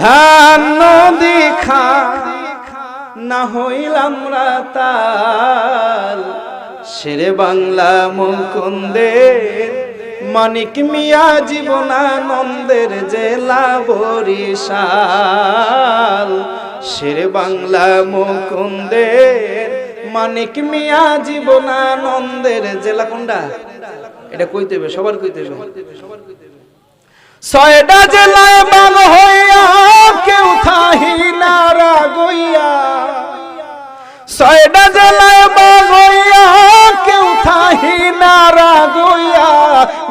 ধান নদী খা না হইলাম রাতাল, শেরে বাংলা মুকুন্দের মানিক মিয়া জীবনানন্দের জেলা বরিশাল। শেরে বাংলা মুকুন্দের মানিক মিয়া জীবনানন্দের জেলা কোনটা? এটা কইতে হবে, সবার কইতে হবে। ছয়টা জেলায় বাগ হইয়া কেউ থাহি নারা গইয়া, ছয়টা জেলায় বাগ হইয়া কেউ থাহি নারা গইয়া,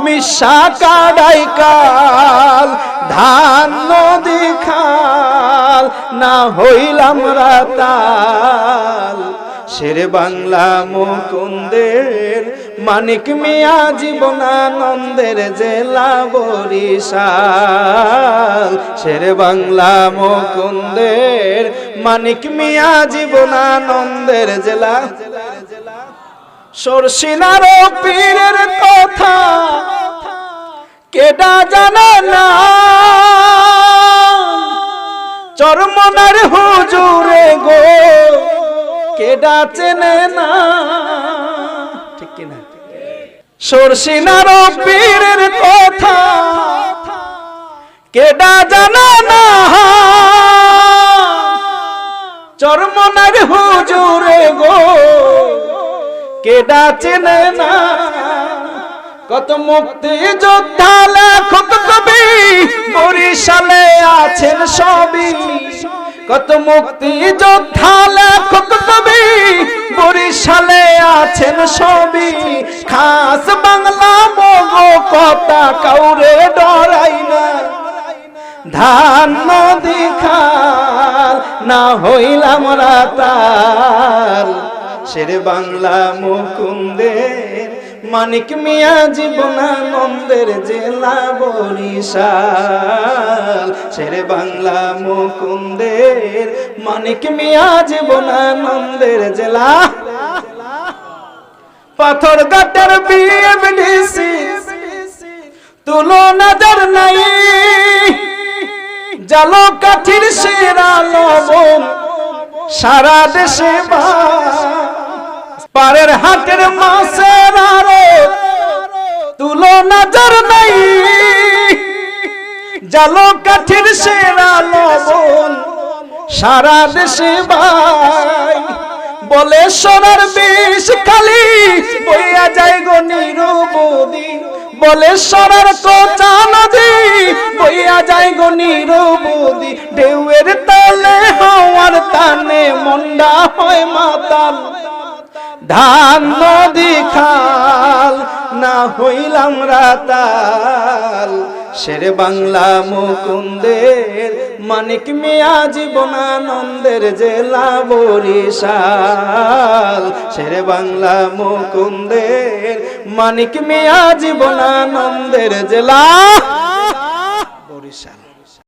মিশা কাডাই কাল ধান নদী খাল না হইলাম রাতাল। শেরে বাংলা মুকুন্দের মানিক মিয়া জীবনানন্দের জেলা বরিশাল। শেরে বাংলা মুকুন্দের মানিক মিয়া জীবনানন্দের জেলা। সরসিনার পীরের কথা কেডা জানে না, চরমনার হুজুরে গো কেডা চেনে না, ঠিক কিনা? সরসিনার পীরের কথা কেডা জানে না, চরমনার হুজুরে গো কেডা চেনে না। কত মুক্তি যোদ্ধা লেখক কবি বরিশালে আছেন সবই, কত মুক্তি যোদ্ধা লেখক কবি বরিশালে আছেন সবই। খাস বাংলা মগো কথা কাউরে ডরাই না, ধান নদী খাল না হইলাম রাতাল। শেরে বাংলা মুকুন্দের মানিক মিয়া জীবনানন্দের জেলা বরিশাল। শেরে বাংলা মুকুন্দের মানিক মিয়া জীবনানন্দের জেলা। পাথর ঘাটের বিএমডিসি তুলনাদার নাই, জালো কাঠির সেরা লবণ সারা দেশে পারের হাটের মাছের আরো তুলনাদার নাই, জালো কাঠির সেরা লবণ সারা দেশে ভাই। বলে সোনার বিষ খালি বইয়া যায় গো নিরবধি, বলে সোনার কোচা নদী বইয়া যায় গো নিরবধি। ঢেউয়ের তালে হাওয়ার টানে মন্ডা হয় মাতাল, ধান নদী খাল না হইলাম রাতাল। শেরে বাংলা মুকুন্দের মানিক মিয়া জীবনানন্দের জেলা বরিশাল। শেরে বাংলা মুকুন্দের মানিক মিয়া জীবনানন্দের জেলা বরিশাল।